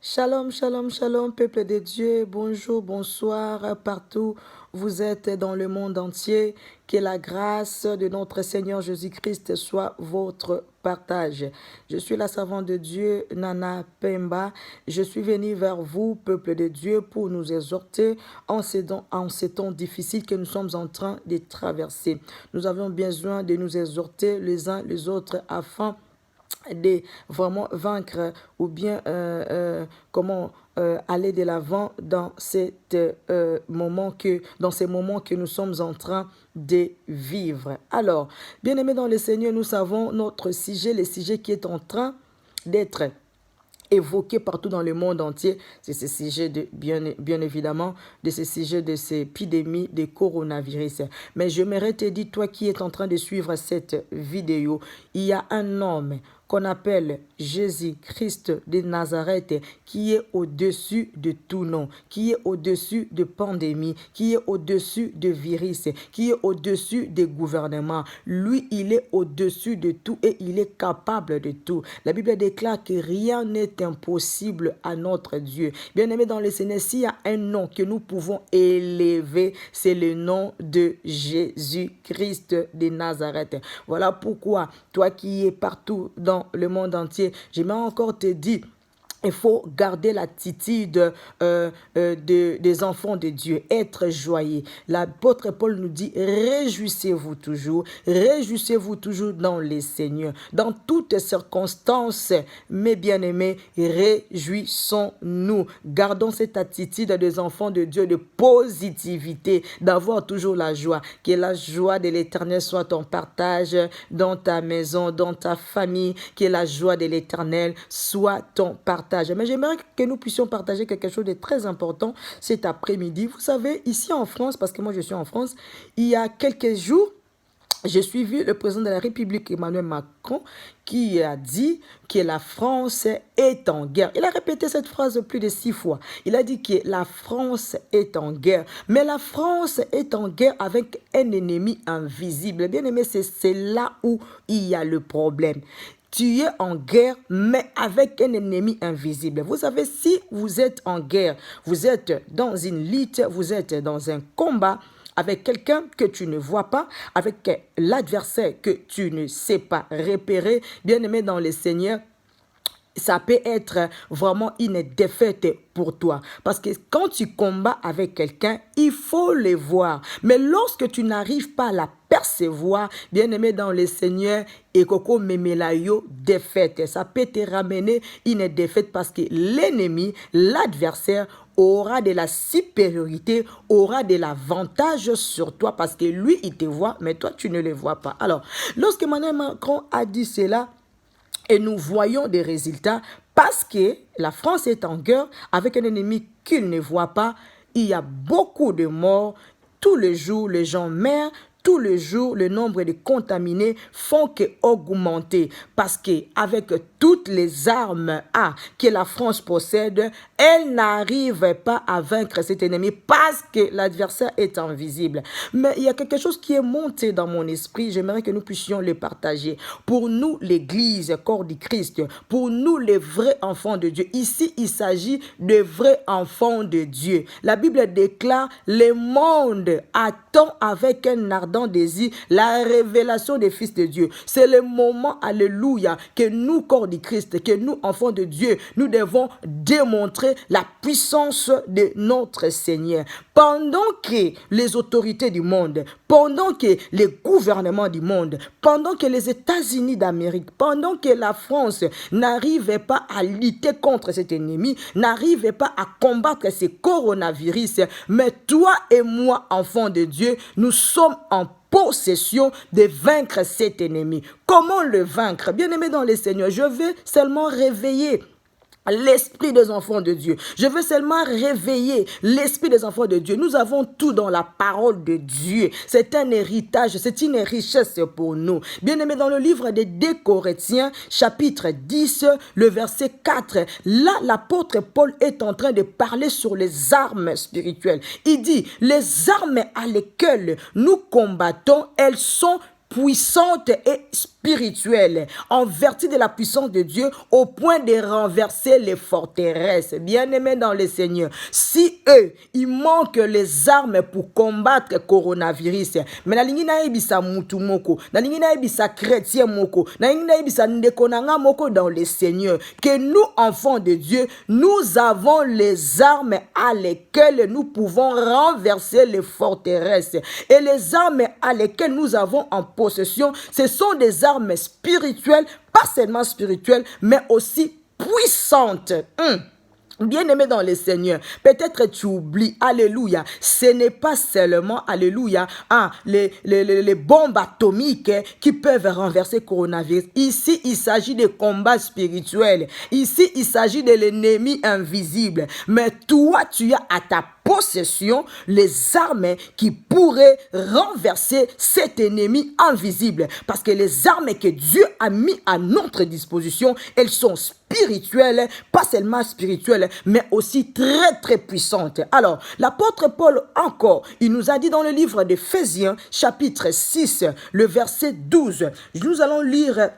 Shalom, shalom, shalom, peuple de Dieu. Bonjour, bonsoir, partout. Vous êtes dans le monde entier. Que la grâce de notre Seigneur Jésus-Christ soit votre partage. Je suis la servante de Dieu, Nana Pemba. Je suis venu vers vous, peuple de Dieu, pour nous exhorter en ces temps difficiles que nous sommes en train de traverser. Nous avons besoin de nous exhorter les uns les autres afin de vraiment vaincre ou bien comment aller de l'avant dans dans ces moments que nous sommes en train de vivre. Alors, bien-aimés dans le Seigneur, nous savons notre sujet, le sujet qui est en train d'être évoqué partout dans le monde entier. C'est ce sujet, bien évidemment, de ce sujet de ces épidémies de coronavirus. Mais j'aimerais te dire, toi qui es en train de suivre cette vidéo, il y a un homme qu'on appelle Jésus-Christ de Nazareth, qui est au-dessus de tout nom, qui est au-dessus de pandémie, qui est au-dessus de virus, qui est au-dessus des gouvernements. Lui, il est au-dessus de tout et il est capable de tout. La Bible déclare que rien n'est impossible à notre Dieu. Bien-aimé dans le Seigneur, s'il y a un nom que nous pouvons élever, c'est le nom de Jésus-Christ de Nazareth. Voilà pourquoi, toi qui es partout dans le monde entier, j'aimerais encore te dire, il faut garder l'attitude des enfants de Dieu, être joyeux. L'apôtre Paul nous dit, réjouissez-vous toujours dans les Seigneurs. Dans toutes circonstances, mes bien-aimés, réjouissons-nous. Gardons cette attitude des enfants de Dieu de positivité, d'avoir toujours la joie. Que la joie de l'Éternel soit ton partage dans ta maison, dans ta famille. Que la joie de l'Éternel soit ton partage. Mais j'aimerais que nous puissions partager quelque chose de très important cet après-midi. Vous savez, ici en France, parce que moi je suis en France, il y a quelques jours, j'ai suivi le président de la République, Emmanuel Macron, qui a dit que la France est en guerre. Il a répété cette phrase plus de 6 fois. Il a dit que la France est en guerre. Mais la France est en guerre avec un ennemi invisible. Bien aimé, c'est là où il y a le problème. Tu es en guerre, mais avec un ennemi invisible. Vous savez, si vous êtes en guerre, vous êtes dans une lutte, vous êtes dans un combat avec quelqu'un que tu ne vois pas, avec l'adversaire que tu ne sais pas repérer, bien aimé dans le Seigneur, ça peut être vraiment une défaite pour toi. Parce que quand tu combats avec quelqu'un, il faut le voir. Mais lorsque tu n'arrives pas à la percevoir, bien-aimé dans le Seigneur, et Coco Memelayo, défaite. Ça peut te ramener une défaite parce que l'ennemi, l'adversaire, aura de la supériorité, aura de l'avantage sur toi parce que lui, il te voit, mais toi, tu ne le vois pas. Alors, lorsque Emmanuel Macron a dit cela, et nous voyons des résultats parce que la France est en guerre avec un ennemi qu'il ne voit pas. Il y a beaucoup de morts. Tous les jours, les gens meurent. Tous les jours, le nombre de contaminés font qu'augmenter parce qu'avec toutes les armes que la France possède, elle n'arrive pas à vaincre cet ennemi parce que l'adversaire est invisible. Mais il y a quelque chose qui est monté dans mon esprit, j'aimerais que nous puissions le partager. Pour nous, l'Église, corps du Christ, pour nous, les vrais enfants de Dieu, ici, il s'agit de vrais enfants de Dieu. La Bible déclare, le monde attend avec un ardent désir la révélation des fils de Dieu. C'est le moment, alléluia, que nous, corps du Christ, que nous, enfants de Dieu, nous devons démontrer la puissance de notre Seigneur. Pendant que les autorités du monde, pendant que les gouvernements du monde, pendant que les États-Unis d'Amérique, pendant que la France n'arrivait pas à lutter contre cet ennemi, n'arrivait pas à combattre ces coronavirus, mais toi et moi, enfants de Dieu, nous sommes en possession de vaincre cet ennemi. Comment le vaincre? Bien-aimé dans le Seigneur, je vais seulement réveiller l'esprit des enfants de Dieu. Je veux seulement réveiller l'esprit des enfants de Dieu. Nous avons tout dans la parole de Dieu. C'est un héritage, c'est une richesse pour nous. Bien-aimés, dans le livre des 2 Corinthiens, chapitre 10, le verset 4, là, l'apôtre Paul est en train de parler sur les armes spirituelles. Il dit, les armes à lesquelles nous combattons, elles sont puissante et spirituelle, en vertu de la puissance de Dieu, au point de renverser les forteresses. Bien-aimés dans le Seigneur, si eux, il manque les armes pour combattre le coronavirus, mais na lingi na ebisa mutu moko, na lingi na ebisa chrétien moko, na lingi na ebisa ndeko nanga moko dans le Seigneur, que nous, enfants de Dieu, nous avons les armes à lesquelles nous pouvons renverser les forteresses. Et les armes à lesquelles nous avons en possession, ce sont des armes spirituelles, pas seulement spirituelles, mais aussi puissantes. Bien-aimé dans le Seigneur, peut-être tu oublies, alléluia, ce n'est pas seulement, alléluia, les bombes atomiques qui peuvent renverser le coronavirus. Ici, il s'agit de combats spirituels. Ici, il s'agit de l'ennemi invisible. Mais toi, tu as à ta possession les armes qui pourraient renverser cet ennemi invisible. Parce que les armes que Dieu a mis à notre disposition, elles sont spirituelles, pas seulement spirituelles, mais aussi très très puissantes. Alors, l'apôtre Paul encore, il nous a dit dans le livre d'Éphésiens, chapitre 6, le verset 12. Nous allons lire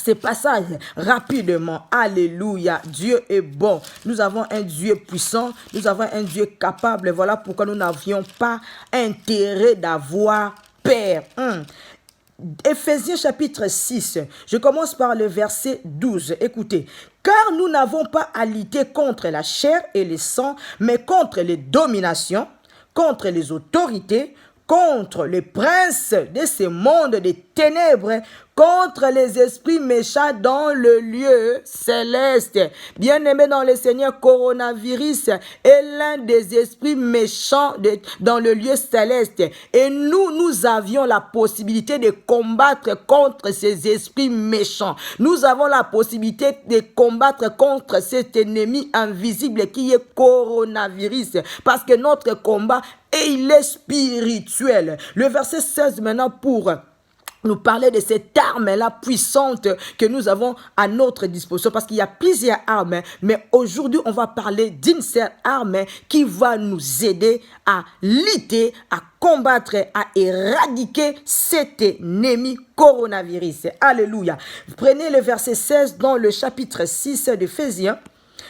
ces passages rapidement. Alléluia, Dieu est bon. Nous avons un Dieu puissant, nous avons un Dieu capable. Voilà pourquoi nous n'avions pas intérêt d'avoir peur. Éphésiens chapitre 6, je commence par le verset 12. Écoutez, car nous n'avons pas à lutter contre la chair et le sang, mais contre les dominations, contre les autorités, contre les princes de ce monde des ténèbres, contre les esprits méchants dans le lieu céleste. Bien-aimé dans le Seigneur, coronavirus est l'un des esprits méchants dans le lieu céleste. Et nous avions la possibilité de combattre contre ces esprits méchants. Nous avons la possibilité de combattre contre cet ennemi invisible qui est coronavirus. Parce que notre combat, et il est spirituel. Le verset 16 maintenant pour nous parler de cette arme-là puissante que nous avons à notre disposition. Parce qu'il y a plusieurs armes, mais aujourd'hui, on va parler d'une seule arme qui va nous aider à lutter, à combattre, à éradiquer cet ennemi coronavirus. Alléluia. Prenez le verset 16 dans le chapitre 6 d'Éphésiens.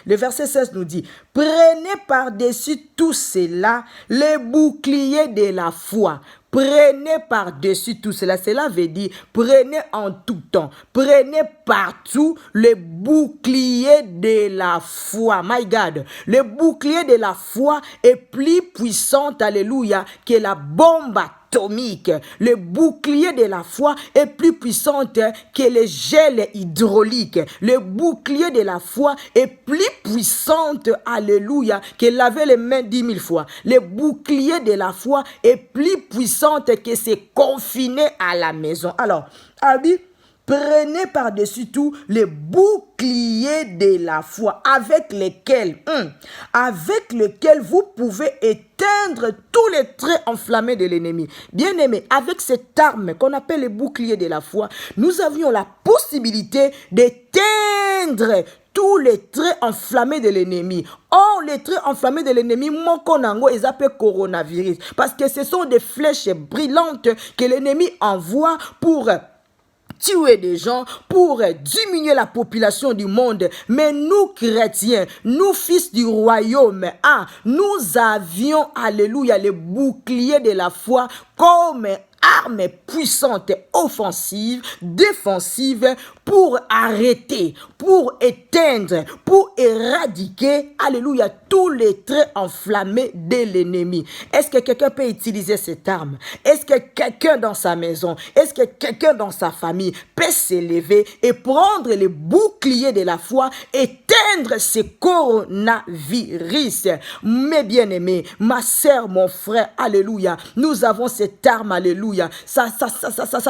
Le verset 16 nous dit, prenez par-dessus tout cela les boucliers de la foi. Prenez par-dessus tout cela. Cela veut dire, prenez en tout temps. Prenez partout le bouclier de la foi. My God. Le bouclier de la foi est plus puissant, alléluia, que la bombe atomique. Le bouclier de la foi est plus puissant que les gels hydrauliques. Le bouclier de la foi est plus puissant, alléluia, que laver les mains 10 000 fois. Le bouclier de la foi est plus puissant que c'est confiné à la maison. Alors, Abi, prenez par-dessus tout les boucliers de la foi avec lesquels vous pouvez éteindre tous les traits enflammés de l'ennemi. Bien-aimé, avec cette arme qu'on appelle le bouclier de la foi, nous avions la possibilité d'éteindre tous les traits enflammés de l'ennemi. Or, les traits enflammés de l'ennemi, mokonango, ils appellent coronavirus. Parce que ce sont des flèches brillantes que l'ennemi envoie pour tuer des gens, pour diminuer la population du monde. Mais nous, chrétiens, nous, fils du royaume, nous avions, alléluia, les boucliers de la foi comme armes puissantes, offensives, défensives, pour arrêter, pour éteindre, pour éradiquer, alléluia, tous les traits enflammés de l'ennemi. Est-ce que quelqu'un peut utiliser cette arme? Est-ce que quelqu'un dans sa maison, est-ce que quelqu'un dans sa famille peut s'élever et prendre les boucliers de la foi, éteindre ce coronavirus? Mes bien-aimés, ma sœur, mon frère, alléluia, nous avons cette arme, alléluia. Ça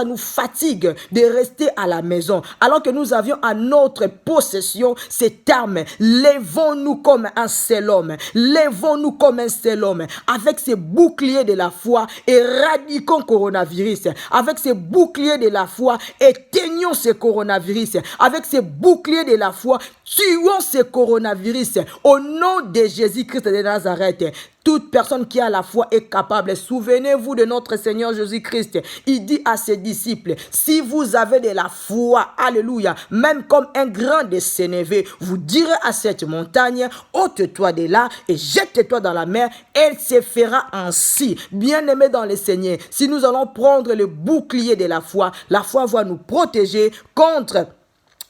nous fatigue de rester à la maison. Alors que nous avions à notre possession cette arme, lèvons-nous comme un seul homme. Lèvons-nous comme un seul homme. Avec ces boucliers de la foi, éradiquons coronavirus. Avec ces boucliers de la foi, éteignons ce coronavirus. Avec ces boucliers de la foi, tuons ce coronavirus. Au nom de Jésus-Christ de Nazareth. Toute personne qui a la foi est capable. Souvenez-vous de notre Seigneur Jésus-Christ. Il dit à ses disciples, si vous avez de la foi, alléluia, même comme un grain de sénévé, vous direz à cette montagne, ôte-toi de là et jette-toi dans la mer, elle se fera ainsi. Bien-aimés dans le Seigneur, si nous allons prendre le bouclier de la foi va nous protéger contre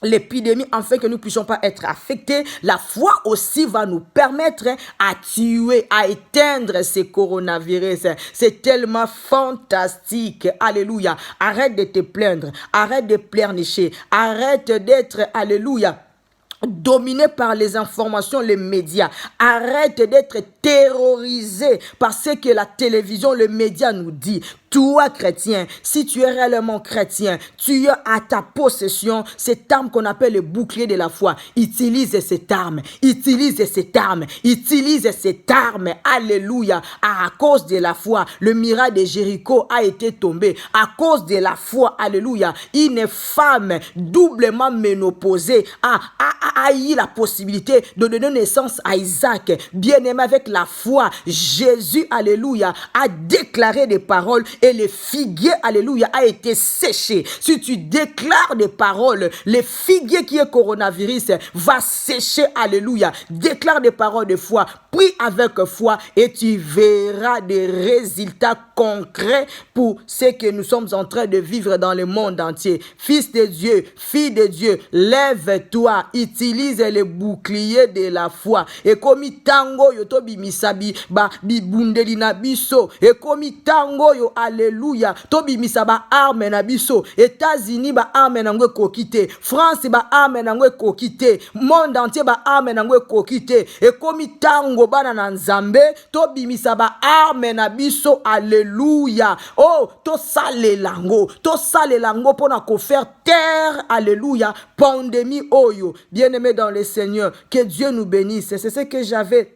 l'épidémie, afin que nous ne puissions pas être affectés. La foi aussi va nous permettre à tuer, à éteindre ces coronavirus. C'est tellement fantastique. Alléluia. Arrête de te plaindre. Arrête de pleurnicher. Arrête d'être, alléluia, dominé par les informations, les médias. Arrête d'être terrorisé par ce que la télévision, les médias nous dit. Toi, chrétien, si tu es réellement chrétien, tu as à ta possession cette arme qu'on appelle le bouclier de la foi. Utilise cette arme. Utilise cette arme. Utilise cette arme. Alléluia. À cause de la foi, le miracle de Jéricho a été tombé. À cause de la foi, alléluia, une femme doublement ménopausée a eu la possibilité de donner naissance à Isaac. Bien-aimé, avec la foi, Jésus, alléluia, a déclaré des paroles et le figuier, alléluia, a été séché. Si tu déclares des paroles, le figuier qui est coronavirus va sécher, alléluia. Déclare des paroles de foi, prie avec foi et tu verras des résultats concrets pour ce que nous sommes en train de vivre dans le monde entier. Fils de Dieu, fille de Dieu, lève-toi, utilise le bouclier de la foi. Et comme tango yo to bimisabi ba bibundeli na biso, et comme tango yo, alléluia, to bimisa ba arme na biso. États-Unis ba arme na ngwe kokite, France ba arme na ngwe kokite, monde entier ba arme na ngwe kokite. Et comme tango bana na nzambe, to bimisa ba arme na biso, alléluia. Oh, to sale lango pona ko faire taire, alléluia, pandémie oyo. Bien-aimés dans le Seigneur, que Dieu nous bénisse. C'est ce que j'avais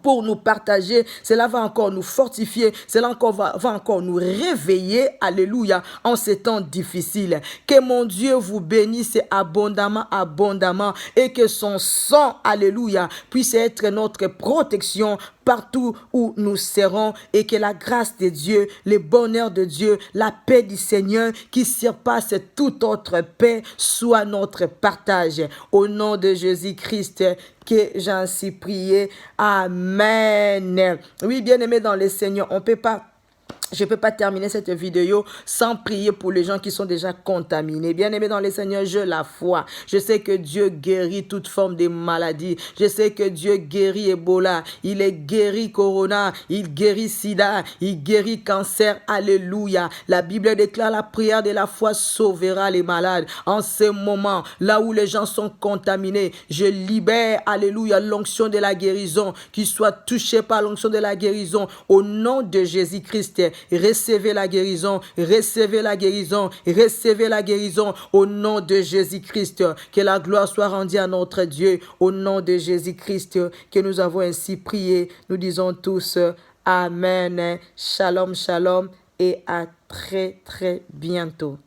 pour nous partager. Cela va encore nous fortifier, cela va encore nous réveiller, alléluia, en ces temps difficiles. Que mon Dieu vous bénisse abondamment, et que son sang, alléluia, puisse être notre protection partout où nous serons, et que la grâce de Dieu, le bonheur de Dieu, la paix du Seigneur qui surpasse toute autre paix soit notre partage. Au nom de Jésus-Christ, que j'en ainsi prié. Amen. Oui, bien-aimés dans le Seigneur, je ne peux pas terminer cette vidéo sans prier pour les gens qui sont déjà contaminés. Bien-aimés dans le Seigneur, j'ai la foi. Je sais que Dieu guérit toute forme de maladie. Je sais que Dieu guérit Ebola. Il est guéri Corona. Il guérit Sida. Il guérit cancer. Alléluia. La Bible déclare la prière de la foi sauvera les malades. En ce moment, là où les gens sont contaminés, je libère, alléluia, l'onction de la guérison, qu'ils soient touchés par l'onction de la guérison. Au nom de Jésus-Christ, recevez la guérison, recevez la guérison, recevez la guérison au nom de Jésus-Christ. Que la gloire soit rendue à notre Dieu au nom de Jésus-Christ, que nous avons ainsi prié. Nous disons tous Amen, Shalom, Shalom et à très très bientôt.